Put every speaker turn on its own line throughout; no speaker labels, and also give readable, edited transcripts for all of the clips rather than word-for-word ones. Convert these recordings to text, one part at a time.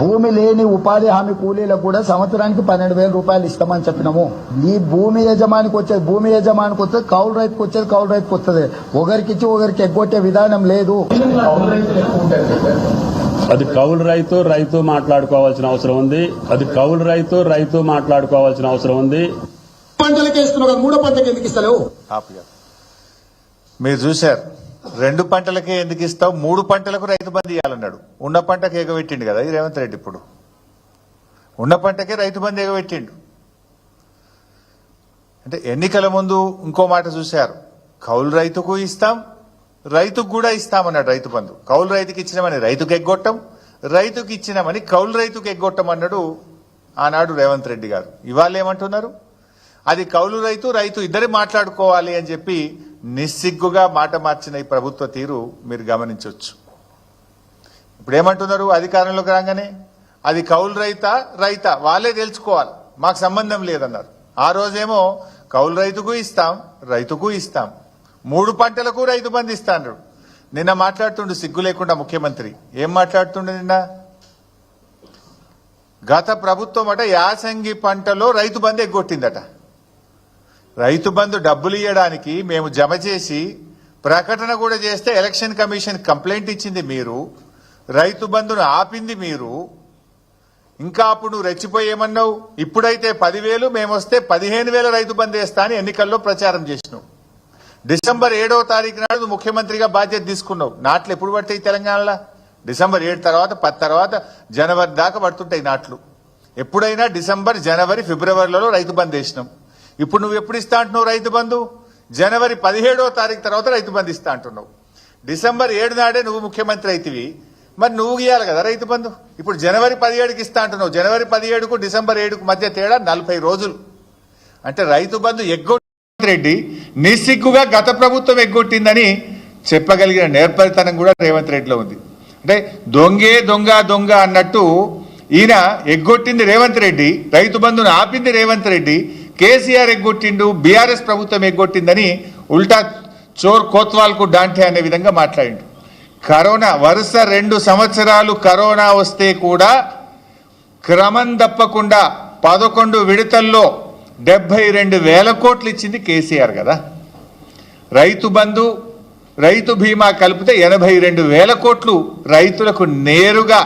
భూమి లేని ఉపాధి హామీ కూలీలకు కూడా సంవత్సరానికి 12,000 రూపాయలు ఇస్తామని చెప్పినాము. ఈ భూమి యజమానికి వచ్చేది కౌలు రైతుకు వచ్చేది కౌలు రైతుకు వస్తుంది. ఒకరికిచ్చి ఒకరికి ఎగ్గొట్టే విధానం లేదు.
అది కౌలు రైతు మాట్లాడుకోవాల్సిన అవసరం ఉంది.
పంటలకే ఇస్తున్నావు, మూడో పంటకి ఎందుకు ఇస్తలేవు?
మీరు చూశారు, 2 పంటలకే ఎందుకు ఇస్తావు, 3 పంటలకు రైతు బంధు ఇవ్వాలన్నాడు. ఉన్న పంటకు ఎగబెట్టిండు కదా ఈ రేవంత్ రెడ్డి. ఇప్పుడు ఉన్న పంటకే రైతు బంధు ఎగబెట్టిండు. అంటే ఎన్నికల ముందు ఇంకో మాట చూశారు, కౌలు రైతుకు ఇస్తాం, రైతుకు కూడా ఇస్తామన్నాడు రైతు బంధు. కౌలు రైతుకి ఇచ్చినామని రైతుకు ఎగ్గొట్టం, రైతుకి ఇచ్చినామని కౌలు రైతుకు ఎగ్గొట్టం అన్నాడు ఆనాడు రేవంత్ రెడ్డి గారు. ఇవాళ ఏమంటున్నారు, అది కౌలు రైతు ఇద్దరు మాట్లాడుకోవాలి అని చెప్పి నిస్సిగ్గుగా మాట మార్చిన ఈ ప్రభుత్వ తీరు మీరు గమనించవచ్చు. ఇప్పుడు ఏమంటున్నారు, అధికారంలోకి రాగానే అది కౌలు రైతా వాళ్ళే తెలుసుకోవాలి, మాకు సంబంధం లేదన్నారు. ఆ రోజేమో కౌలు రైతుకు ఇస్తాం, 3 పంటలకు రైతు బంధు ఇస్తాను. నిన్న మాట్లాడుతుండు సిగ్గు లేకుండా ముఖ్యమంత్రి. ఏం మాట్లాడుతుండే నిన్న, గత ప్రభుత్వం అట యాసంగి పంటలో రైతు బంధు ఎగ్గొట్టిందట. రైతు బంధు డబ్బులు ఇవ్వడానికి మేము జమ చేసి ప్రకటన కూడా చేస్తే ఎలక్షన్ కమిషన్ కంప్లైంట్ ఇచ్చింది మీరు, రైతు బంధును ఆపింది మీరు. ఇంకా అప్పుడు నువ్వు రెచ్చిపోయేమన్నావు, ఇప్పుడైతే 10,000 మేమొస్తే 15,000 రైతు బంధు వేస్తా అని ఎన్నికల్లో ప్రచారం చేసినావు. డిసెంబర్ 7వ తారీఖు నాడు ముఖ్యమంత్రిగా బాధ్యత తీసుకున్నావు. నాట్లు ఎప్పుడు పడతాయి తెలంగాణలో? డిసెంబర్ 7 తర్వాత 10 తర్వాత జనవరి దాకా పడుతుంటాయి నాట్లు. ఎప్పుడైనా డిసెంబర్, జనవరి, ఫిబ్రవరిలో రైతు బంధు వేసినాం. ఇప్పుడు నువ్వు ఎప్పుడు ఇస్తా అంటున్నావు రైతు బంధు? జనవరి 17వ తారీఖు తర్వాత రైతు బంధు ఇస్తా అంటున్నావు. డిసెంబర్ 7 నాడే నువ్వు ముఖ్యమంత్రి అయితివి, మరి నువ్వు ఇవ్వాలి కదా రైతు బంధు. ఇప్పుడు జనవరి 17కి ఇస్తా అంటున్నావు. జనవరి 17కు డిసెంబర్ 7కు మధ్య తేడా 40 రోజులు. అంటే రైతు బంధు రెడ్డి నిస్సిగ్గుగా గత ప్రభుత్వం ఎగ్గొట్టిందని చెప్పగలిగిన నేర్పరితనం కూడా రేవంత్ రెడ్డిలో ఉంది. అంటే దొంగ అన్నట్టు ఈయన ఎగ్గొట్టింది రేవంత్ రెడ్డి, రైతు బంధును ఆపింది రేవంత్ రెడ్డి, కేసీఆర్ ఎగ్గొట్టిండు, బీఆర్ఎస్ ప్రభుత్వం ఎగ్గొట్టిందని ఉల్టా చోర్ కోత్వాల్కు డాంటే అనే విధంగా మాట్లాడిండు. కరోనా వరుస 2 సంవత్సరాలు కరోనా వస్తే కూడా క్రమం తప్పకుండా 11 విడతల్లో 72,000 కోట్లు ఇచ్చింది కేసీఆర్ కదా. రైతు బంధు, రైతు బీమా కలిపితే 82,000 కోట్లు రైతులకు నేరుగా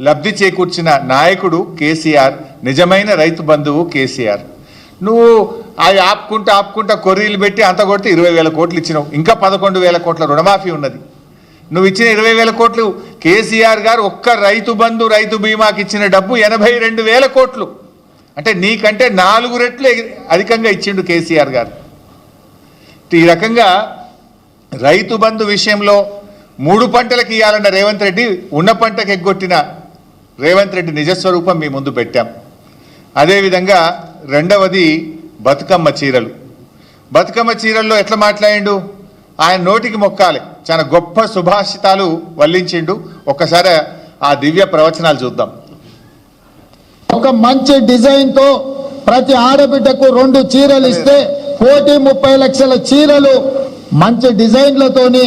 లబ్ధి చేకూర్చిన నాయకుడు కేసీఆర్, నిజమైన రైతు బంధువు కేసీఆర్. నువ్వు అవి ఆపుకుంటా కొర్రీలు పెట్టి అంత కొడితే 20,000 కోట్లు ఇచ్చినావు. ఇంకా 11,000 కోట్ల రుణమాఫీ ఉన్నది. నువ్వు ఇచ్చిన 20,000 కోట్లు కేసీఆర్ గారు ఒక్క రైతు బంధు, రైతు బీమాకి ఇచ్చిన డబ్బు 82,000 కోట్లు. అంటే నీకంటే 4 రెట్లు అధికంగా ఇచ్చిండు కేసీఆర్ గారు. ఈ రకంగా రైతు బంధు విషయంలో 3 పంటలకు ఇవ్వాలన్న రేవంత్ రెడ్డి ఉన్న పంటకు ఎగ్గొట్టిన రేవంత్ రెడ్డి నిజస్వరూపం మీ ముందు పెట్టాం. అదేవిధంగా రెండవది బతుకమ్మ చీరలు. బతుకమ్మ చీరల్లో ఎట్లా మాట్లాడిండు, ఆయన నోటికి మొక్కాలి, చాలా గొప్ప సుభాషితాలు వల్లించిండు. ఒక్కసారి ఆ దివ్య ప్రవచనాలు చూద్దాం.
ఒక మంచి డిజైన్ తో ప్రతి ఆడబిడ్డకు 2 చీరలు ఇస్తే 1,30,00,000 చీరలు మంచి డిజైన్లతోని